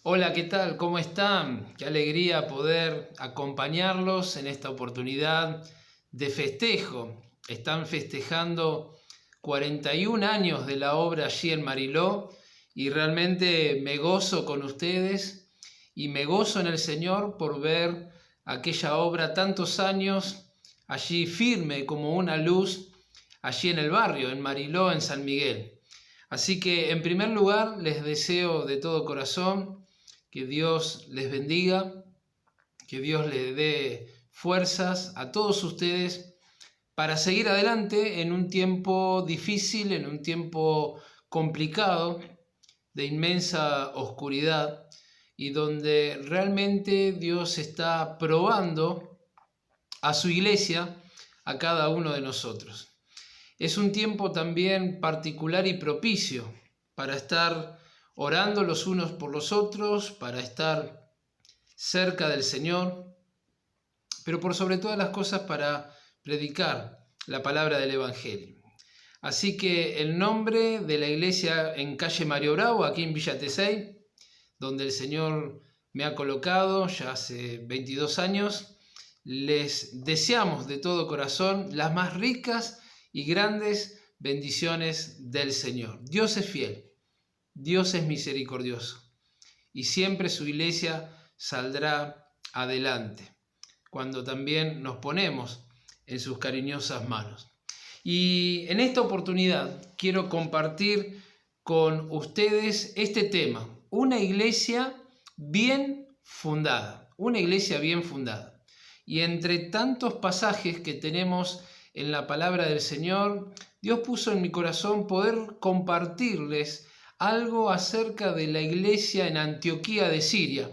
Hola, ¿qué tal? ¿Cómo están? Qué alegría poder acompañarlos en esta oportunidad de festejo. Están festejando 41 años de la obra allí en Mariló y realmente me gozo con ustedes y me gozo en el Señor por ver aquella obra tantos años allí firme como una luz allí en el barrio, en Mariló, en San Miguel. Así que en primer lugar les deseo de todo corazón que Dios les bendiga, que Dios les dé fuerzas a todos ustedes para seguir adelante en un tiempo difícil, en un tiempo complicado, de inmensa oscuridad y donde realmente Dios está probando a su iglesia, a cada uno de nosotros. Es un tiempo también particular y propicio para estar orando los unos por los otros, para estar cerca del Señor, pero por sobre todas las cosas para predicar la palabra del Evangelio. Así que el nombre de la iglesia en calle Mario Bravo, aquí en Villa Tesey, donde el Señor me ha colocado ya hace 22 años, les deseamos de todo corazón las más ricas y grandes bendiciones del Señor. Dios es fiel, Dios es misericordioso y siempre su iglesia saldrá adelante cuando también nos ponemos en sus cariñosas manos. Y en esta oportunidad quiero compartir con ustedes este tema, una iglesia bien fundada, una iglesia bien fundada. Y entre tantos pasajes que tenemos en la palabra del Señor, Dios puso en mi corazón poder compartirles algo acerca de la iglesia en Antioquía de Siria,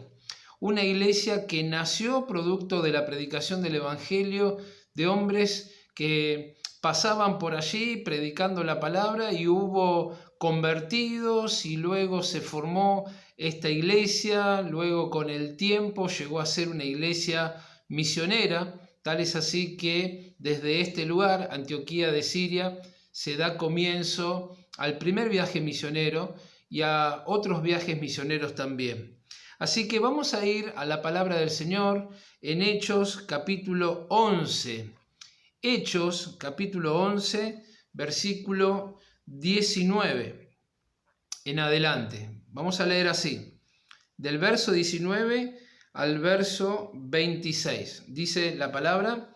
una iglesia que nació producto de la predicación del Evangelio de hombres que pasaban por allí predicando la palabra y hubo convertidos y luego se formó esta iglesia, luego con el tiempo llegó a ser una iglesia misionera, tal es así que desde este lugar, Antioquía de Siria, se da comienzo al primer viaje misionero y a otros viajes misioneros también. Así que vamos a ir a la palabra del Señor en Hechos capítulo 11. Hechos capítulo 11, versículo 19 en adelante. Vamos a leer así, del verso 19 al verso 26. Dice la palabra: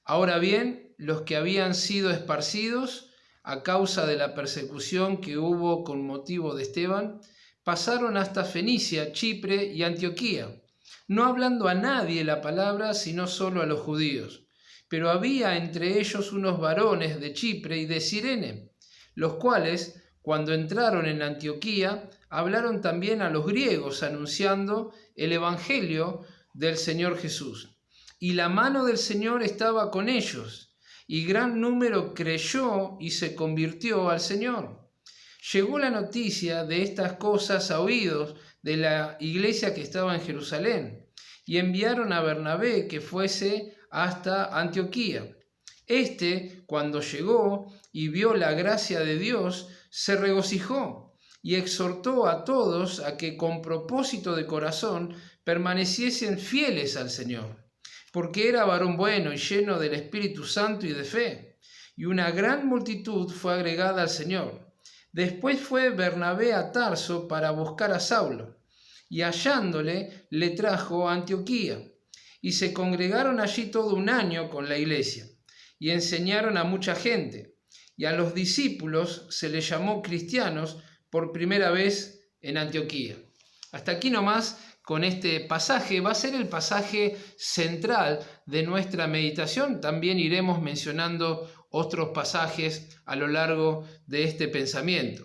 Ahora bien, los que habían sido esparcidos a causa de la persecución que hubo con motivo de Esteban, pasaron hasta Fenicia, Chipre y Antioquía, no hablando a nadie la palabra, sino solo a los judíos. Pero había entre ellos unos varones de Chipre y de Cirene, los cuales, cuando entraron en Antioquía, hablaron también a los griegos, anunciando el Evangelio del Señor Jesús. Y la mano del Señor estaba con ellos, y gran número creyó y se convirtió al Señor. Llegó la noticia de estas cosas a oídos de la iglesia que estaba en Jerusalén, y enviaron a Bernabé que fuese hasta Antioquía. Cuando llegó y vio la gracia de Dios, se regocijó y exhortó a todos a que con propósito de corazón permaneciesen fieles al Señor, porque era varón bueno y lleno del Espíritu Santo y de fe, y una gran multitud fue agregada al Señor. Después fue Bernabé a Tarso para buscar a Saulo, y hallándole le trajo a Antioquía. Y se congregaron allí todo un año con la iglesia, y enseñaron a mucha gente, y a los discípulos se les llamó cristianos por primera vez en Antioquía. Hasta aquí nomás con este pasaje, va a ser el pasaje central de nuestra meditación. También iremos mencionando otros pasajes a lo largo de este pensamiento.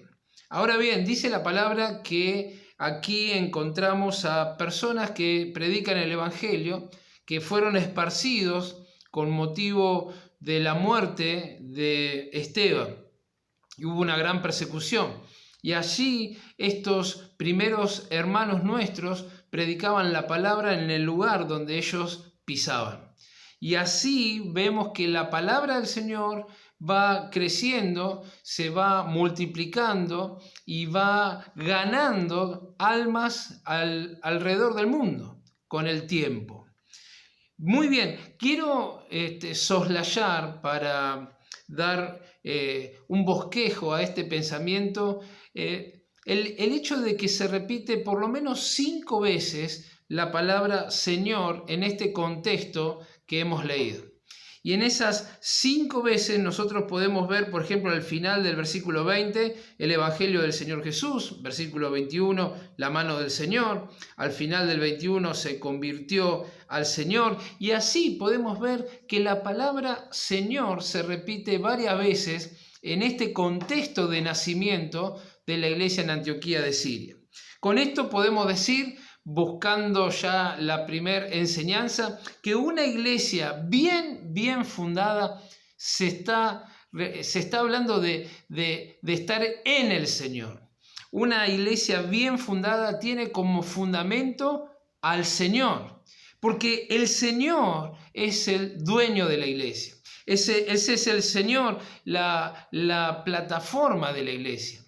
Ahora bien, dice la palabra que aquí encontramos a personas que predican el Evangelio, que fueron esparcidos con motivo de la muerte de Esteban. Y hubo una gran persecución. Y allí estos primeros hermanos nuestros predicaban la palabra en el lugar donde ellos pisaban. Y así vemos que la palabra del Señor va creciendo, se va multiplicando y va ganando almas alrededor del mundo con el tiempo. Muy bien, quiero soslayar para dar un bosquejo a este pensamiento el hecho de que se repite por lo menos 5 veces la palabra Señor en este contexto que hemos leído. Y en esas 5 veces nosotros podemos ver, por ejemplo, al final del versículo 20, el Evangelio del Señor Jesús, versículo 21, la mano del Señor, al final del 21 se convirtió al Señor, y así podemos ver que la palabra Señor se repite varias veces en este contexto de nacimiento de la iglesia en Antioquía de Siria. Con esto podemos decir, buscando ya la primera enseñanza, que una iglesia bien fundada se está hablando de estar en el Señor. Una iglesia bien fundada tiene como fundamento al Señor, porque el Señor es el dueño de la iglesia. Ese es el Señor, la plataforma de la iglesia,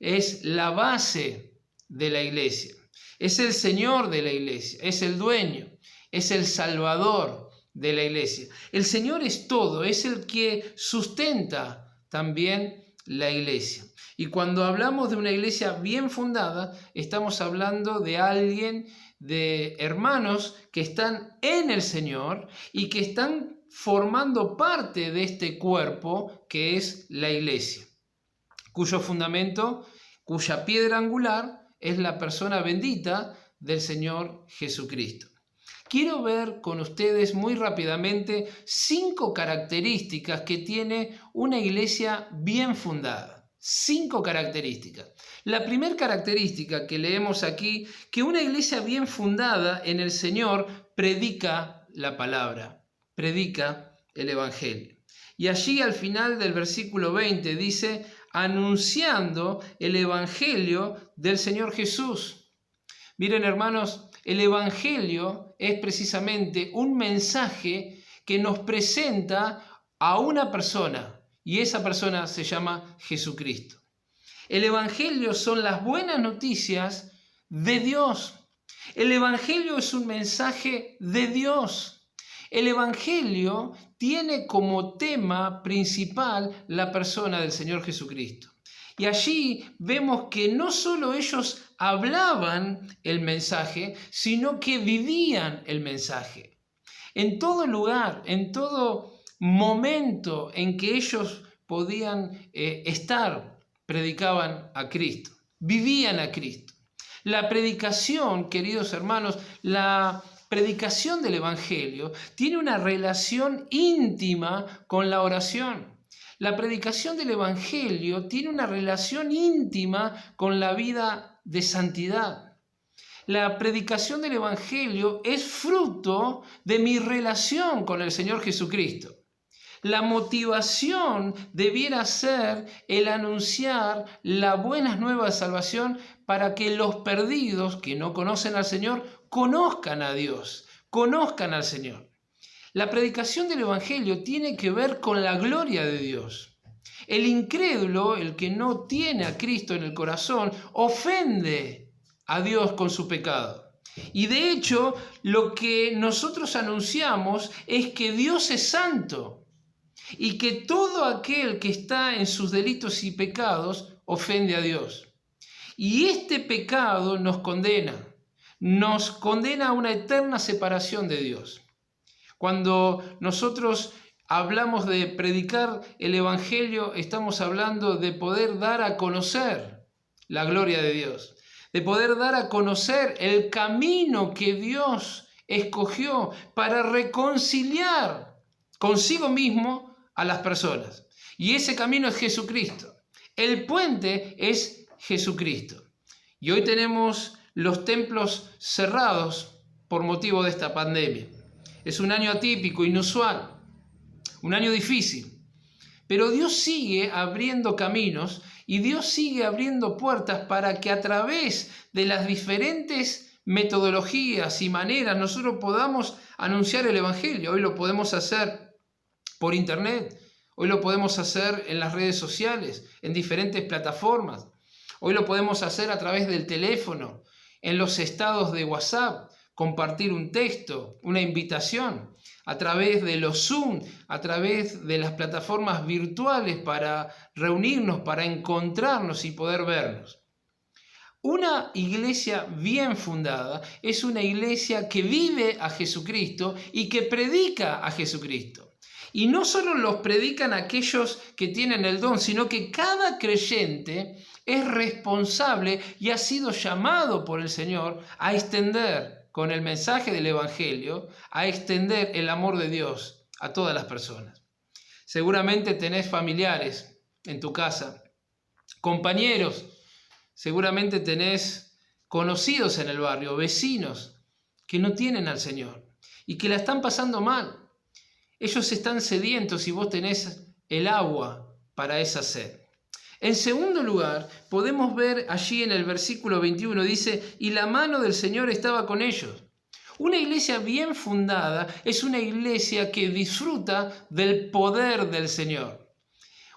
es la base de la iglesia. Es el Señor de la iglesia, es el dueño, es el Salvador de la iglesia. El Señor es todo, es el que sustenta también la iglesia. Y cuando hablamos de una iglesia bien fundada, estamos hablando de alguien, de hermanos que están en el Señor y que están formando parte de este cuerpo que es la iglesia, cuyo fundamento, cuya piedra angular es la persona bendita del Señor Jesucristo. Quiero ver con ustedes muy rápidamente 5 características que tiene una iglesia bien fundada. 5 características. La primera característica que leemos aquí, que una iglesia bien fundada en el Señor predica la palabra, predica el Evangelio. Y allí al final del versículo 20 dice, anunciando el Evangelio del Señor Jesús. Miren, hermanos, el Evangelio es precisamente un mensaje que nos presenta a una persona, y esa persona se llama Jesucristo. El Evangelio son las buenas noticias de Dios. El Evangelio es un mensaje de Dios. El Evangelio tiene como tema principal la persona del Señor Jesucristo. Y allí vemos que no solo ellos hablaban el mensaje, sino que vivían el mensaje. En todo lugar, en todo momento en que ellos podían estar, predicaban a Cristo, vivían a Cristo. La predicación, queridos hermanos, la predicación del Evangelio tiene una relación íntima con la oración. La predicación del Evangelio tiene una relación íntima con la vida de santidad. La predicación del Evangelio es fruto de mi relación con el Señor Jesucristo. La motivación debiera ser el anunciar la buena nueva de salvación para que los perdidos que no conocen al Señor conozcan a Dios, conozcan al Señor. La predicación del Evangelio tiene que ver con la gloria de Dios. El incrédulo, el que no tiene a Cristo en el corazón, ofende a Dios con su pecado. Y de hecho, lo que nosotros anunciamos es que Dios es santo y que todo aquel que está en sus delitos y pecados ofende a Dios. Y este pecado nos condena a una eterna separación de Dios. Cuando nosotros hablamos de predicar el Evangelio, estamos hablando de poder dar a conocer la gloria de Dios, de poder dar a conocer el camino que Dios escogió para reconciliar consigo mismo a las personas. Y ese camino es Jesucristo. El puente es Jesucristo. Y hoy tenemos los templos cerrados por motivo de esta pandemia. Es un año atípico, inusual, un año difícil. Pero Dios sigue abriendo caminos y Dios sigue abriendo puertas para que a través de las diferentes metodologías y maneras nosotros podamos anunciar el Evangelio. Hoy lo podemos hacer por internet, Hoy lo podemos hacer en las redes sociales, en diferentes plataformas. Hoy lo podemos hacer a través del teléfono, en los estados de WhatsApp, compartir un texto, una invitación, a través de los Zoom, a través de las plataformas virtuales para reunirnos, para encontrarnos y poder vernos. Una iglesia bien fundada es una iglesia que vive a Jesucristo y que predica a Jesucristo. Y no solo los predican aquellos que tienen el don, sino que cada creyente es responsable y ha sido llamado por el Señor a extender con el mensaje del Evangelio, a extender el amor de Dios a todas las personas. Seguramente tenés familiares en tu casa, compañeros, seguramente tenés conocidos en el barrio, vecinos que no tienen al Señor y que la están pasando mal. Ellos están sedientos y vos tenés el agua para esa sed. En segundo lugar, podemos ver allí en el versículo 21, dice, y la mano del Señor estaba con ellos. Una iglesia bien fundada es una iglesia que disfruta del poder del Señor.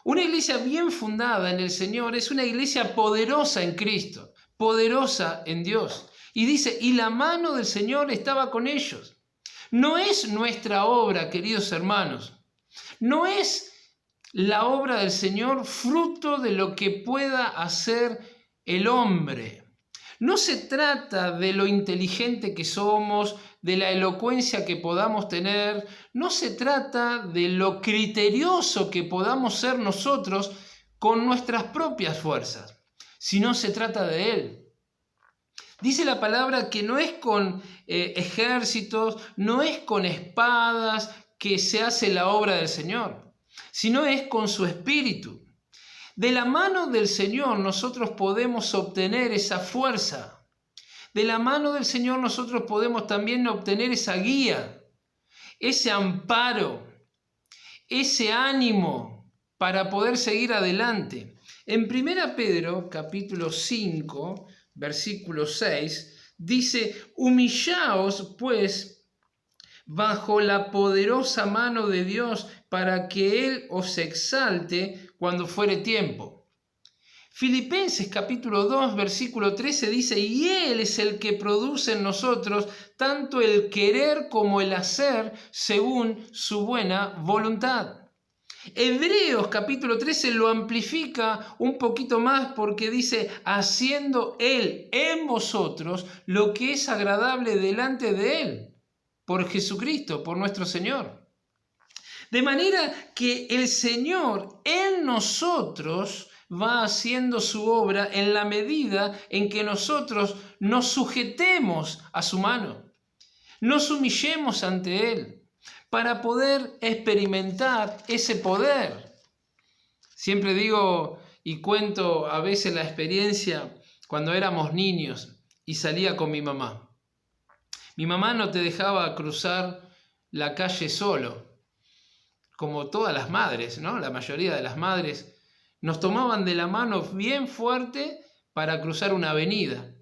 Una iglesia bien fundada en el Señor es una iglesia poderosa en Cristo, poderosa en Dios. Y dice, y la mano del Señor estaba con ellos. No es nuestra obra, queridos hermanos. No es la obra del Señor fruto de lo que pueda hacer el hombre. No se trata de lo inteligente que somos, de la elocuencia que podamos tener, no se trata de lo criterioso que podamos ser nosotros con nuestras propias fuerzas, sino se trata de Él. Dice la palabra que no es con ejércitos, no es con espadas que se hace la obra del Señor, sino es con su Espíritu. De la mano del Señor nosotros podemos obtener esa fuerza. De la mano del Señor nosotros podemos también obtener esa guía, ese amparo, ese ánimo para poder seguir adelante. En 1 Pedro, capítulo 5, versículo 6, dice, humillaos pues bajo la poderosa mano de Dios para que Él os exalte cuando fuere tiempo. Filipenses capítulo 2 versículo 13 dice, y Él es el que produce en nosotros tanto el querer como el hacer según su buena voluntad. Hebreos capítulo 13 lo amplifica un poquito más porque dice, haciendo Él en vosotros lo que es agradable delante de Él, por Jesucristo, por nuestro Señor. De manera que el Señor en nosotros va haciendo su obra en la medida en que nosotros nos sujetemos a su mano, nos humillemos ante Él para poder experimentar ese poder. Siempre digo y cuento a veces la experiencia cuando éramos niños y salía con mi mamá. Mi mamá no te dejaba cruzar la calle solo. Como todas las madres, ¿no? La mayoría de las madres nos tomaban de la mano bien fuerte para cruzar una avenida.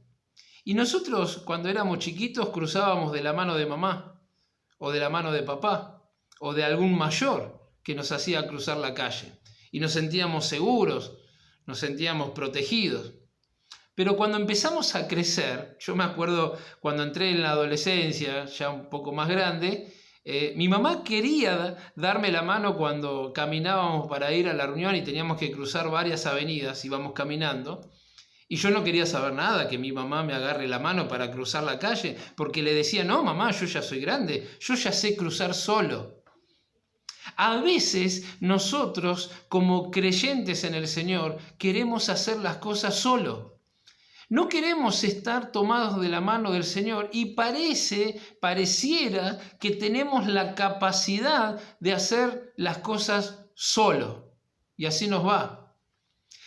Y nosotros, cuando éramos chiquitos, cruzábamos de la mano de mamá, o de la mano de papá, o de algún mayor que nos hacía cruzar la calle. Y nos sentíamos seguros, nos sentíamos protegidos. Pero cuando empezamos a crecer, yo me acuerdo cuando entré en la adolescencia, ya un poco más grande, mi mamá quería darme la mano cuando caminábamos para ir a la reunión y teníamos que cruzar varias avenidas, íbamos caminando, y yo no quería saber nada, que mi mamá me agarre la mano para cruzar la calle, porque le decía, no mamá, yo ya soy grande, yo ya sé cruzar solo. A veces nosotros, como creyentes en el Señor, queremos hacer las cosas solo. No queremos estar tomados de la mano del Señor y pareciera que tenemos la capacidad de hacer las cosas solo. Y así nos va.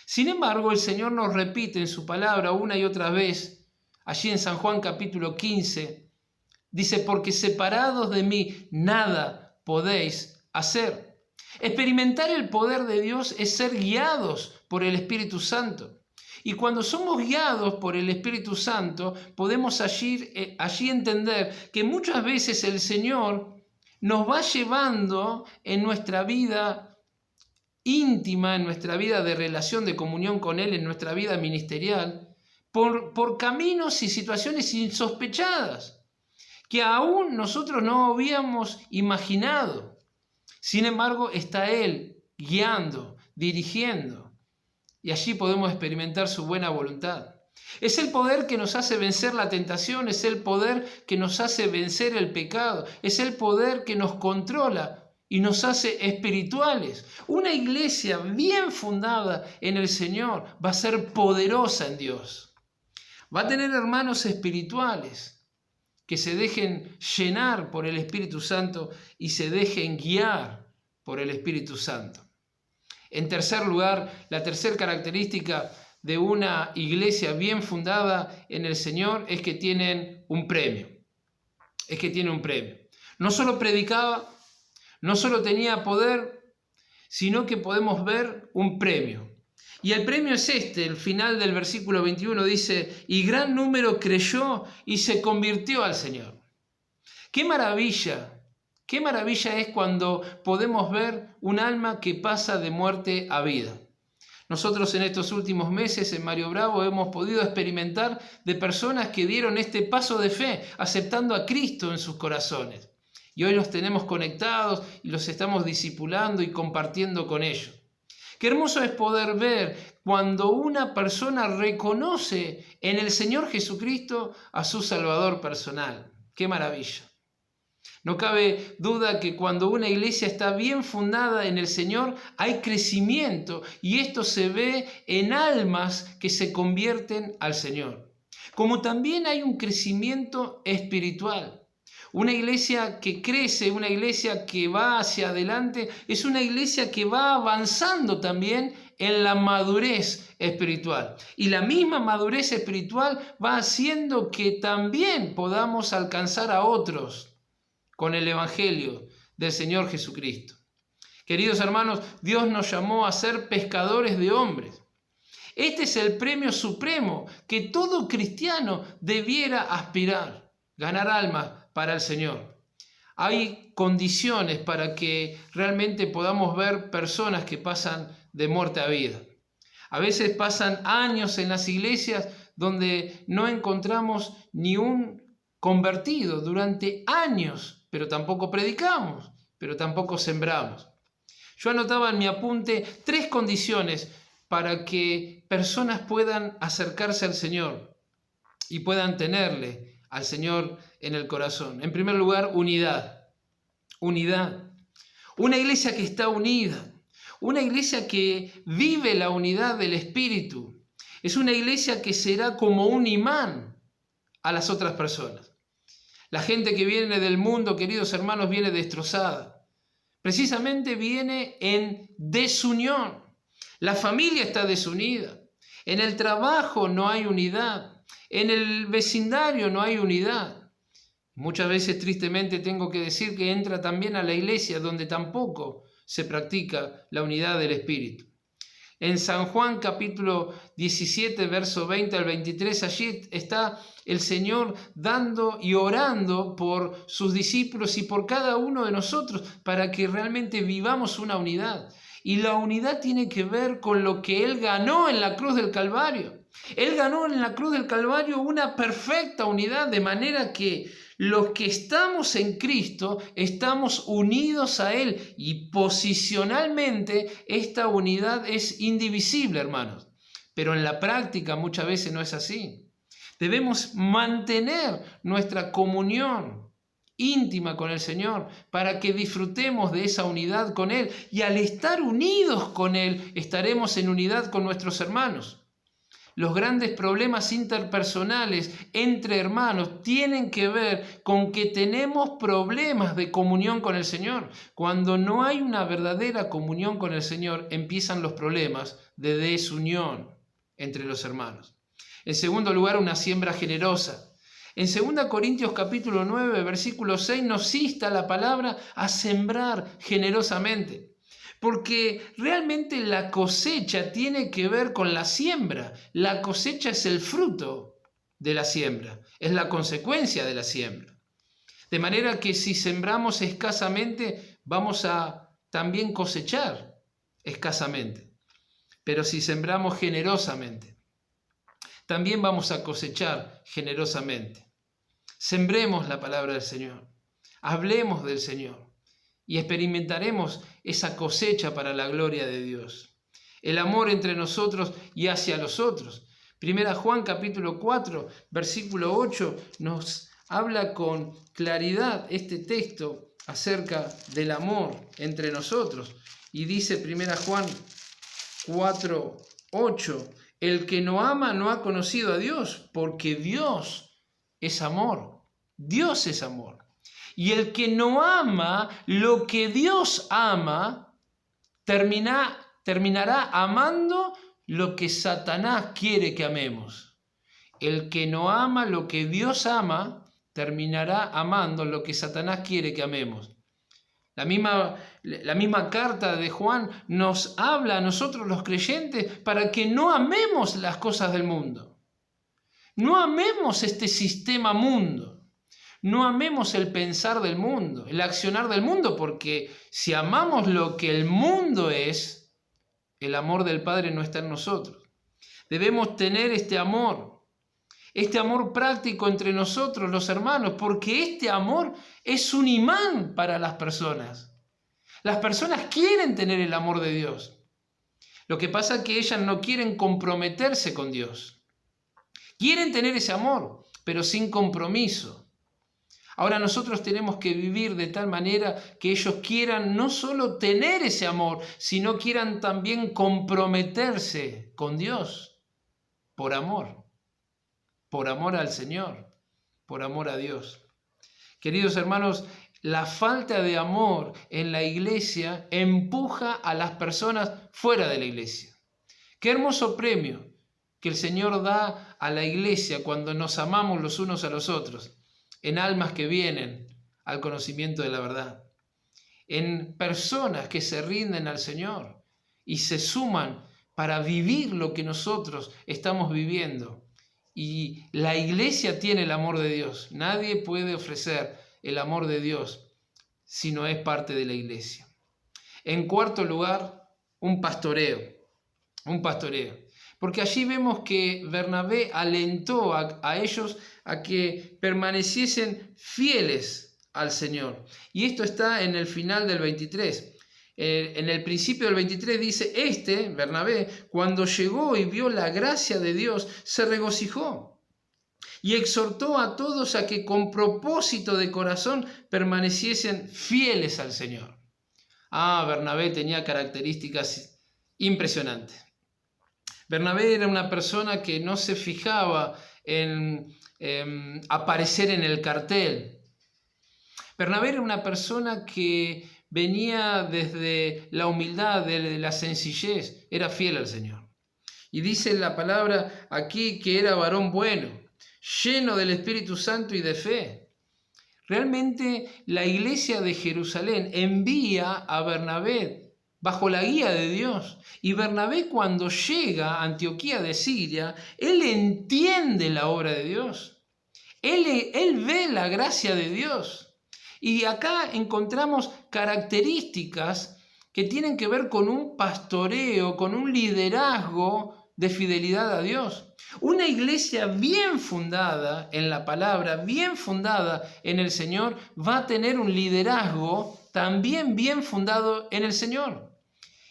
Sin embargo, el Señor nos repite en su palabra una y otra vez, allí en San Juan capítulo 15, dice, porque separados de mí nada podéis hacer. Experimentar el poder de Dios es ser guiados por el Espíritu Santo. Y cuando somos guiados por el Espíritu Santo, podemos allí entender que muchas veces el Señor nos va llevando en nuestra vida íntima, en nuestra vida de relación, de comunión con Él, en nuestra vida ministerial, por caminos y situaciones insospechadas, que aún nosotros no habíamos imaginado. Sin embargo, está Él guiando, dirigiendo, y allí podemos experimentar su buena voluntad. Es el poder que nos hace vencer la tentación, es el poder que nos hace vencer el pecado, es el poder que nos controla y nos hace espirituales. Una iglesia bien fundada en el Señor va a ser poderosa en Dios. Va a tener hermanos espirituales que se dejen llenar por el Espíritu Santo y se dejen guiar por el Espíritu Santo. En tercer lugar, la tercera característica de una iglesia bien fundada en el Señor es que tienen un premio. Es que tiene un premio. No solo predicaba, no solo tenía poder, sino que podemos ver un premio. Y el premio es este, el final del versículo 21 dice, y gran número creyó y se convirtió al Señor. ¡Qué maravilla! ¡Qué maravilla es cuando podemos ver un alma que pasa de muerte a vida! Nosotros en estos últimos meses en Mario Bravo hemos podido experimentar de personas que dieron este paso de fe, aceptando a Cristo en sus corazones. Y hoy los tenemos conectados y los estamos discipulando y compartiendo con ellos. Qué hermoso es poder ver cuando una persona reconoce en el Señor Jesucristo a su Salvador personal. ¡Qué maravilla! No cabe duda que cuando una iglesia está bien fundada en el Señor, hay crecimiento y esto se ve en almas que se convierten al Señor. Como también hay un crecimiento espiritual. Una iglesia que crece, una iglesia que va hacia adelante, es una iglesia que va avanzando también en la madurez espiritual. Y la misma madurez espiritual va haciendo que también podamos alcanzar a otros con el Evangelio del Señor Jesucristo. Queridos hermanos, Dios nos llamó a ser pescadores de hombres. Este es el premio supremo que todo cristiano debiera aspirar, ganar almas para el Señor. Hay condiciones para que realmente podamos ver personas que pasan de muerte a vida. A veces pasan años en las iglesias donde no encontramos ni un convertido durante años, pero tampoco predicamos, pero tampoco sembramos. Yo anotaba en mi apunte 3 condiciones para que personas puedan acercarse al Señor y puedan tenerle al Señor en el corazón. En primer lugar, unidad. Unidad. Una iglesia que está unida. Una iglesia que vive la unidad del Espíritu. Es una iglesia que será como un imán a las otras personas. La gente que viene del mundo, queridos hermanos, viene destrozada. Precisamente viene en desunión. La familia está desunida. En el trabajo no hay unidad. En el vecindario no hay unidad. Muchas veces, tristemente, tengo que decir que entra también a la iglesia donde tampoco se practica la unidad del Espíritu. En San Juan capítulo 17, verso 20 al 23, allí está el Señor dando y orando por sus discípulos y por cada uno de nosotros para que realmente vivamos una unidad. Y la unidad tiene que ver con lo que Él ganó en la cruz del Calvario. Él ganó en la cruz del Calvario una perfecta unidad, de manera que los que estamos en Cristo estamos unidos a Él y posicionalmente esta unidad es indivisible, hermanos. Pero en la práctica muchas veces no es así. Debemos mantener nuestra comunión íntima con el Señor para que disfrutemos de esa unidad con Él. Y al estar unidos con Él, estaremos en unidad con nuestros hermanos. Los grandes problemas interpersonales entre hermanos tienen que ver con que tenemos problemas de comunión con el Señor. Cuando no hay una verdadera comunión con el Señor, empiezan los problemas de desunión entre los hermanos. En segundo lugar, una siembra generosa. En 2 Corintios capítulo 9, versículo 6, nos insta la palabra a sembrar generosamente. Porque realmente la cosecha tiene que ver con la siembra. La cosecha es el fruto de la siembra, es la consecuencia de la siembra. De manera que si sembramos escasamente, vamos a también cosechar escasamente. Pero si sembramos generosamente, también vamos a cosechar generosamente. Sembremos la palabra del Señor, hablemos del Señor y experimentaremos esa cosecha para la gloria de Dios. El amor entre nosotros y hacia los otros. Primera Juan capítulo 4, versículo 8 nos habla con claridad este texto acerca del amor entre nosotros. Y dice Primera Juan 4, 8, el que no ama no ha conocido a Dios, porque Dios es amor. Dios es amor. Y el que no ama lo que Dios ama, terminará amando lo que Satanás quiere que amemos. El que no ama lo que Dios ama, terminará amando lo que Satanás quiere que amemos. La misma carta de Juan nos habla a nosotros los creyentes para que no amemos las cosas del mundo. No amemos este sistema mundo. No amemos el pensar del mundo, el accionar del mundo, porque si amamos lo que el mundo es, el amor del Padre no está en nosotros. Debemos tener este amor práctico entre nosotros, los hermanos, porque este amor es un imán para las personas. Las personas quieren tener el amor de Dios. Lo que pasa es que ellas no quieren comprometerse con Dios. Quieren tener ese amor, pero sin compromiso. Ahora nosotros tenemos que vivir de tal manera que ellos quieran no solo tener ese amor, sino quieran también comprometerse con Dios por amor al Señor, por amor a Dios. Queridos hermanos, la falta de amor en la iglesia empuja a las personas fuera de la iglesia. Qué hermoso premio que el Señor da a la iglesia cuando nos amamos los unos a los otros, en almas que vienen al conocimiento de la verdad, en personas que se rinden al Señor y se suman para vivir lo que nosotros estamos viviendo. Y la iglesia tiene el amor de Dios. Nadie puede ofrecer el amor de Dios si no es parte de la iglesia. En cuarto lugar, un pastoreo. Porque allí vemos que Bernabé alentó a ellos a que permaneciesen fieles al Señor. Y esto está en el final del 23. En el principio del 23 dice, Bernabé, cuando llegó y vio la gracia de Dios, se regocijó y exhortó a todos a que con propósito de corazón permaneciesen fieles al Señor. Bernabé tenía características impresionantes. Bernabé era una persona que no se fijaba en aparecer en el cartel. Bernabé era una persona que venía desde la humildad, de la sencillez, era fiel al Señor. Y dice la palabra aquí que era varón bueno, lleno del Espíritu Santo y de fe. Realmente la iglesia de Jerusalén envía a Bernabé bajo la guía de Dios. Y Bernabé, cuando llega a Antioquía de Siria, él entiende la obra de Dios. Él ve la gracia de Dios. Y acá encontramos características que tienen que ver con un pastoreo, con un liderazgo de fidelidad a Dios. Una iglesia bien fundada en la palabra, bien fundada en el Señor, va a tener un liderazgo también bien fundado en el Señor.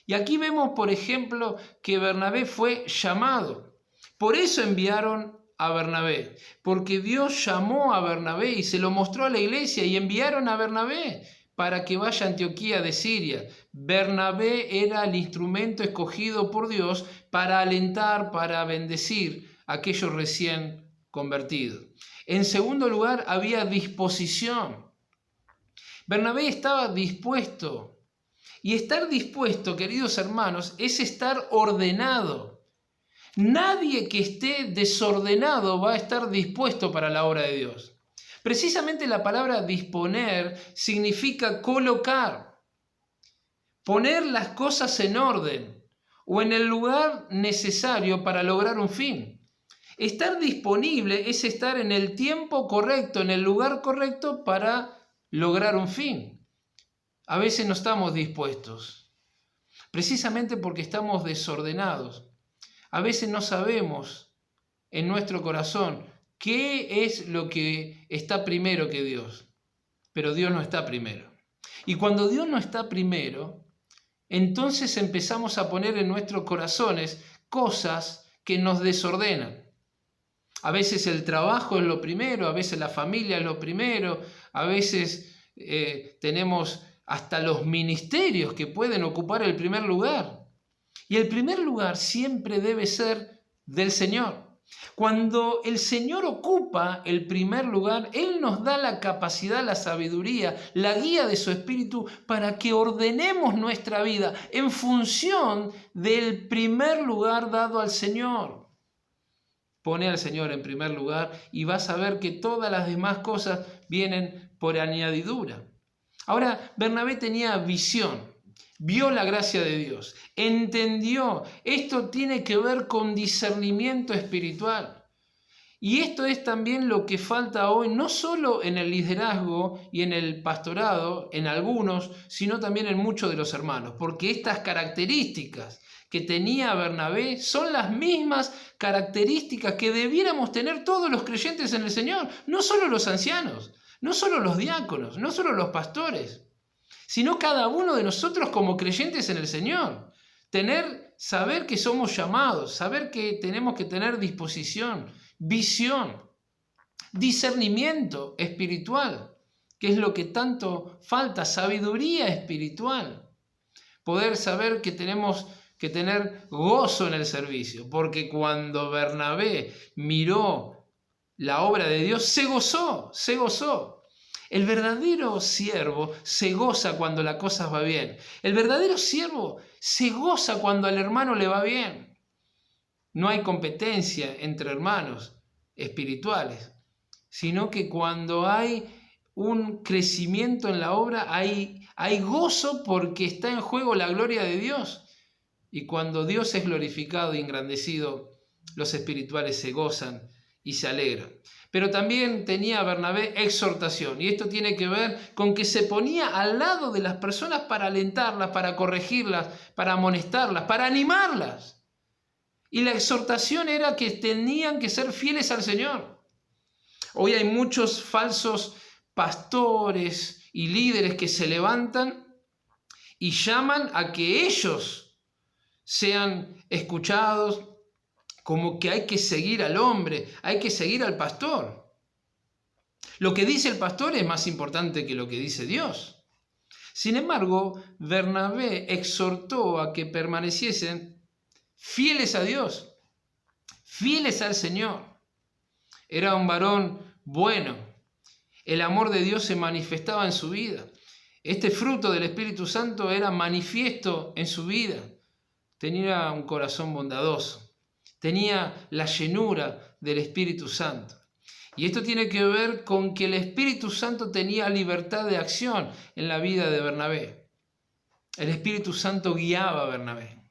Y aquí vemos, por ejemplo, que Bernabé fue llamado. Por eso enviaron a Bernabé, porque Dios llamó a Bernabé y se lo mostró a la iglesia y enviaron a Bernabé para que vaya a Antioquía de Siria. Bernabé era el instrumento escogido por Dios para alentar, para bendecir a aquellos recién convertidos. En segundo lugar, había disposición. Bernabé estaba dispuesto. Y estar dispuesto, queridos hermanos, es estar ordenado. Nadie que esté desordenado va a estar dispuesto para la obra de Dios. Precisamente la palabra disponer significa colocar, poner las cosas en orden o en el lugar necesario para lograr un fin. Estar disponible es estar en el tiempo correcto, en el lugar correcto para lograr un fin. A veces no estamos dispuestos. precisamente porque estamos desordenados. A veces no sabemos en nuestro corazón qué es lo que está primero que Dios, pero Dios no está primero. Y cuando Dios no está primero, entonces empezamos a poner en nuestros corazones cosas que nos desordenan. A veces el trabajo es lo primero, a veces la familia es lo primero, a veces tenemos hasta los ministerios que pueden ocupar el primer lugar. Y el primer lugar siempre debe ser del Señor. Cuando el Señor ocupa el primer lugar, Él nos da la capacidad, la sabiduría, la guía de su Espíritu para que ordenemos nuestra vida en función del primer lugar dado al Señor. Pone al Señor en primer lugar y vas a ver que todas las demás cosas vienen por añadidura. Ahora, Bernabé tenía visión. Vio la gracia de Dios, entendió, esto tiene que ver con discernimiento espiritual. Y esto es también lo que falta hoy, no solo en el liderazgo y en el pastorado, en algunos, sino también en muchos de los hermanos, porque estas características que tenía Bernabé son las mismas características que debiéramos tener todos los creyentes en el Señor, no solo los ancianos, no solo los diáconos, no solo los pastores, sino cada uno de nosotros como creyentes en el Señor. Saber que somos llamados, saber que tenemos que tener disposición, visión, discernimiento espiritual, que es lo que tanto falta, sabiduría espiritual. Poder saber que tenemos que tener gozo en el servicio, porque cuando Bernabé miró la obra de Dios, se gozó. El verdadero siervo se goza cuando las cosas van bien. El verdadero siervo se goza cuando al hermano le va bien. No hay competencia entre hermanos espirituales, sino que cuando hay un crecimiento en la obra, hay gozo porque está en juego la gloria de Dios. Y cuando Dios es glorificado y engrandecido, los espirituales se gozan y se alegran. Pero también tenía Bernabé exhortación, y esto tiene que ver con que se ponía al lado de las personas para alentarlas, para corregirlas, para amonestarlas, para animarlas. Y la exhortación era que tenían que ser fieles al Señor. Hoy hay muchos falsos pastores y líderes que se levantan y llaman a que ellos sean escuchados, como que hay que seguir al hombre, hay que seguir al pastor. Lo que dice el pastor es más importante que lo que dice Dios. Sin embargo, Bernabé exhortó a que permaneciesen fieles a Dios, fieles al Señor. Era un varón bueno. El amor de Dios se manifestaba en su vida. Este fruto del Espíritu Santo era manifiesto en su vida. Tenía un corazón bondadoso. Tenía la llenura del Espíritu Santo. Y esto tiene que ver con que el Espíritu Santo tenía libertad de acción en la vida de Bernabé. El Espíritu Santo guiaba a Bernabé.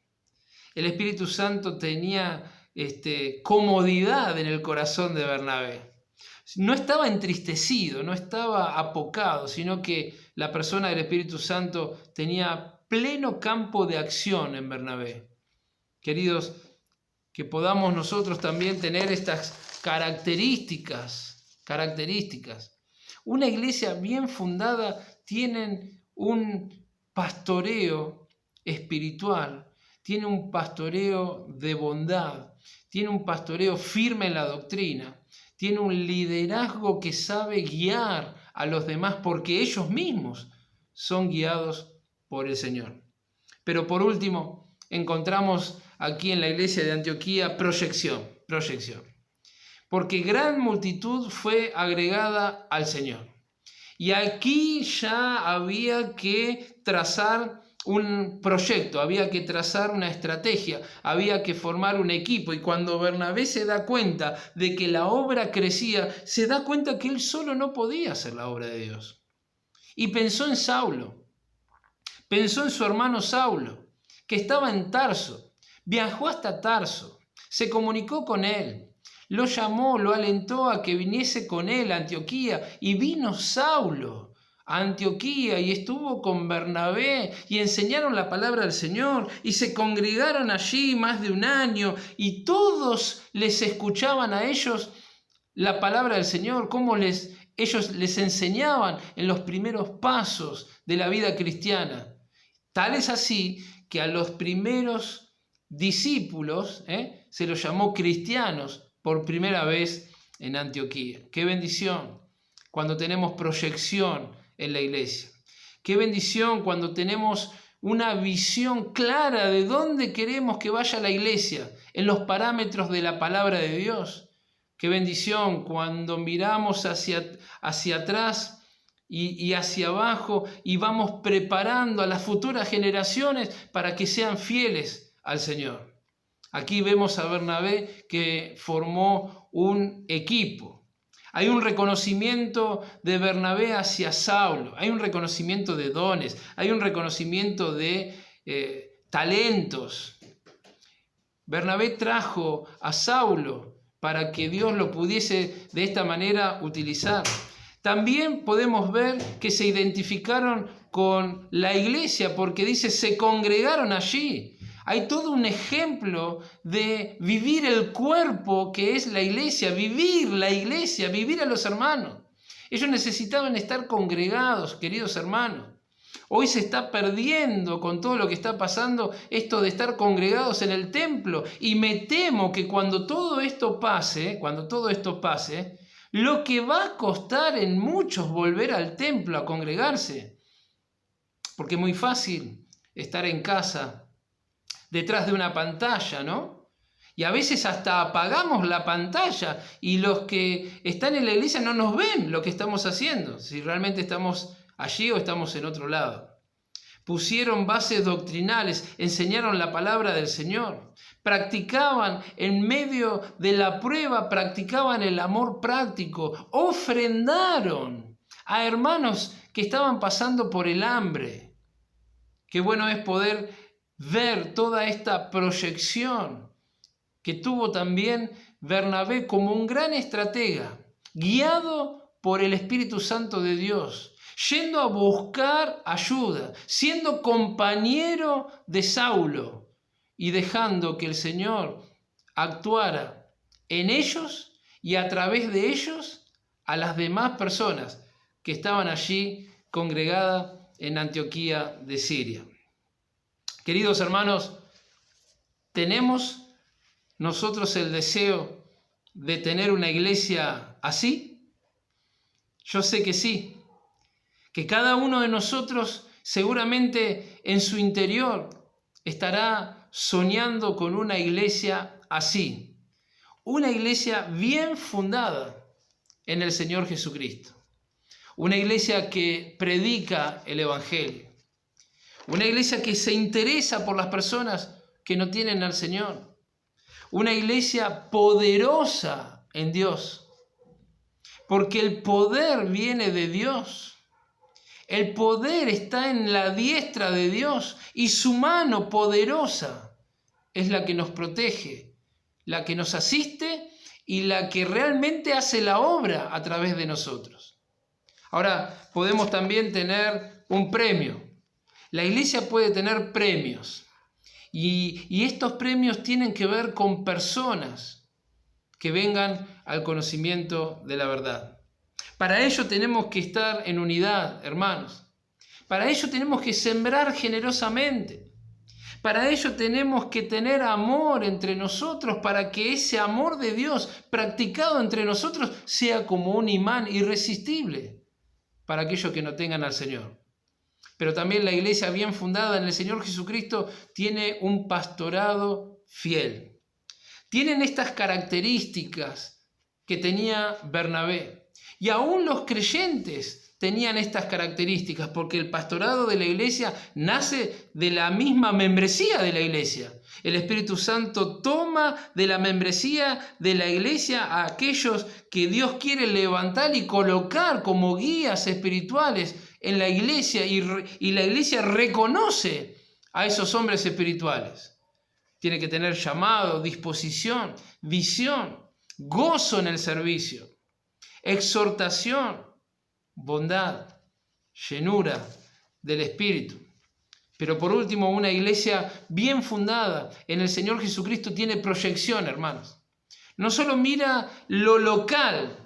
El Espíritu Santo tenía comodidad en el corazón de Bernabé. No estaba entristecido, no estaba apocado, sino que la persona del Espíritu Santo tenía pleno campo de acción en Bernabé. Queridos, que podamos nosotros también tener estas características. Una iglesia bien fundada tiene un pastoreo espiritual, tiene un pastoreo de bondad, tiene un pastoreo firme en la doctrina, tiene un liderazgo que sabe guiar a los demás porque ellos mismos son guiados por el Señor. Pero por último, encontramos aquí en la iglesia de Antioquía proyección. Porque gran multitud fue agregada al Señor. Y aquí ya había que trazar un proyecto, había que trazar una estrategia, había que formar un equipo. Y cuando Bernabé se da cuenta de que la obra crecía, se da cuenta que él solo no podía hacer la obra de Dios. Y pensó en Saulo, pensó en su hermano Saulo, que estaba en Tarso. Viajó hasta Tarso, se comunicó con él, lo llamó, lo alentó a que viniese con él a Antioquía y vino Saulo a Antioquía y estuvo con Bernabé y enseñaron la palabra del Señor y se congregaron allí más de un año y todos les escuchaban a ellos la palabra del Señor, cómo ellos les enseñaban en los primeros pasos de la vida cristiana. Tal es así que a los primeros discípulos se los llamó cristianos por primera vez en Antioquía. ¡Qué bendición cuando tenemos proyección en la iglesia! ¡Qué bendición cuando tenemos una visión clara de dónde queremos que vaya la iglesia en los parámetros de la palabra de Dios! ¡Qué bendición cuando miramos hacia atrás y hacia abajo y vamos preparando a las futuras generaciones para que sean fieles al Señor! Aquí vemos a Bernabé que formó un equipo. Hay un reconocimiento de Bernabé hacia Saulo, hay un reconocimiento de dones, hay un reconocimiento de talentos. Bernabé trajo a Saulo para que Dios lo pudiese de esta manera utilizar. También podemos ver que se identificaron con la iglesia porque dice se congregaron allí. Hay todo un ejemplo de vivir el cuerpo que es la iglesia, vivir a los hermanos. Ellos necesitaban estar congregados, queridos hermanos. Hoy se está perdiendo con todo lo que está pasando esto de estar congregados en el templo. Y me temo que cuando todo esto pase, lo que va a costar en muchos volver al templo a congregarse. Porque es muy fácil estar en casa detrás de una pantalla, ¿no? Y a veces hasta apagamos la pantalla y los que están en la iglesia no nos ven lo que estamos haciendo, si realmente estamos allí o estamos en otro lado. Pusieron bases doctrinales, enseñaron la palabra del Señor, practicaban en medio de la prueba, practicaban el amor práctico, ofrendaron a hermanos que estaban pasando por el hambre. Qué bueno es poder ver toda esta proyección que tuvo también Bernabé como un gran estratega, guiado por el Espíritu Santo de Dios, yendo a buscar ayuda, siendo compañero de Saulo y dejando que el Señor actuara en ellos y a través de ellos a las demás personas que estaban allí congregadas en Antioquía de Siria. Queridos hermanos, ¿tenemos nosotros el deseo de tener una iglesia así? Yo sé que sí, que cada uno de nosotros seguramente en su interior estará soñando con una iglesia así, una iglesia bien fundada en el Señor Jesucristo, una iglesia que predica el Evangelio, una iglesia que se interesa por las personas que no tienen al Señor. Una iglesia poderosa en Dios. Porque el poder viene de Dios. El poder está en la diestra de Dios. Y su mano poderosa es la que nos protege, la que nos asiste y la que realmente hace la obra a través de nosotros. Ahora, podemos también tener un premio. La iglesia puede tener premios y estos premios tienen que ver con personas que vengan al conocimiento de la verdad. Para ello tenemos que estar en unidad, hermanos. Para ello tenemos que sembrar generosamente. Para ello tenemos que tener amor entre nosotros para que ese amor de Dios practicado entre nosotros sea como un imán irresistible para aquellos que no tengan al Señor. Pero también la iglesia bien fundada en el Señor Jesucristo tiene un pastorado fiel. Tienen estas características que tenía Bernabé. Y aún los creyentes tenían estas características porque el pastorado de la iglesia nace de la misma membresía de la iglesia. El Espíritu Santo toma de la membresía de la iglesia a aquellos que Dios quiere levantar y colocar como guías espirituales en la iglesia y la iglesia reconoce a esos hombres espirituales. Tiene que tener llamado, disposición, visión, gozo en el servicio, exhortación, bondad, llenura del Espíritu. Pero por último, una iglesia bien fundada en el Señor Jesucristo tiene proyección, hermanos. No solo mira lo local,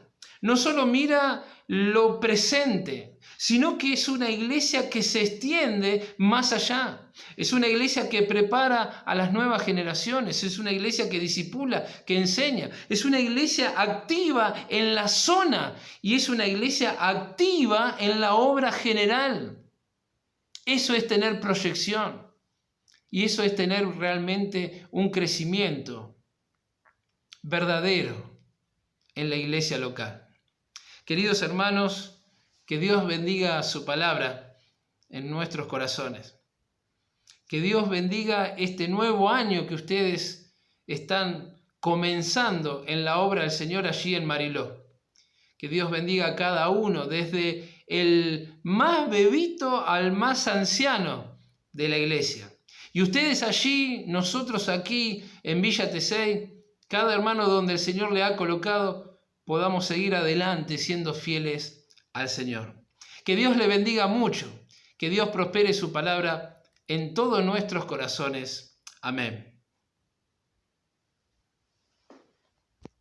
no solo mira lo presente, sino que es una iglesia que se extiende más allá. Es una iglesia que prepara a las nuevas generaciones, es una iglesia que discipula, que enseña, es una iglesia activa en la zona y es una iglesia activa en la obra general. Eso es tener proyección y eso es tener realmente un crecimiento verdadero en la iglesia local. Queridos hermanos, que Dios bendiga su palabra en nuestros corazones. Que Dios bendiga este nuevo año que ustedes están comenzando en la obra del Señor allí en Mariló. Que Dios bendiga a cada uno, desde el más bebito al más anciano de la iglesia. Y ustedes allí, nosotros aquí en Villa Tesey, cada hermano donde el Señor le ha colocado, podamos seguir adelante siendo fieles al Señor. Que Dios le bendiga mucho, que Dios prospere su palabra en todos nuestros corazones. Amén.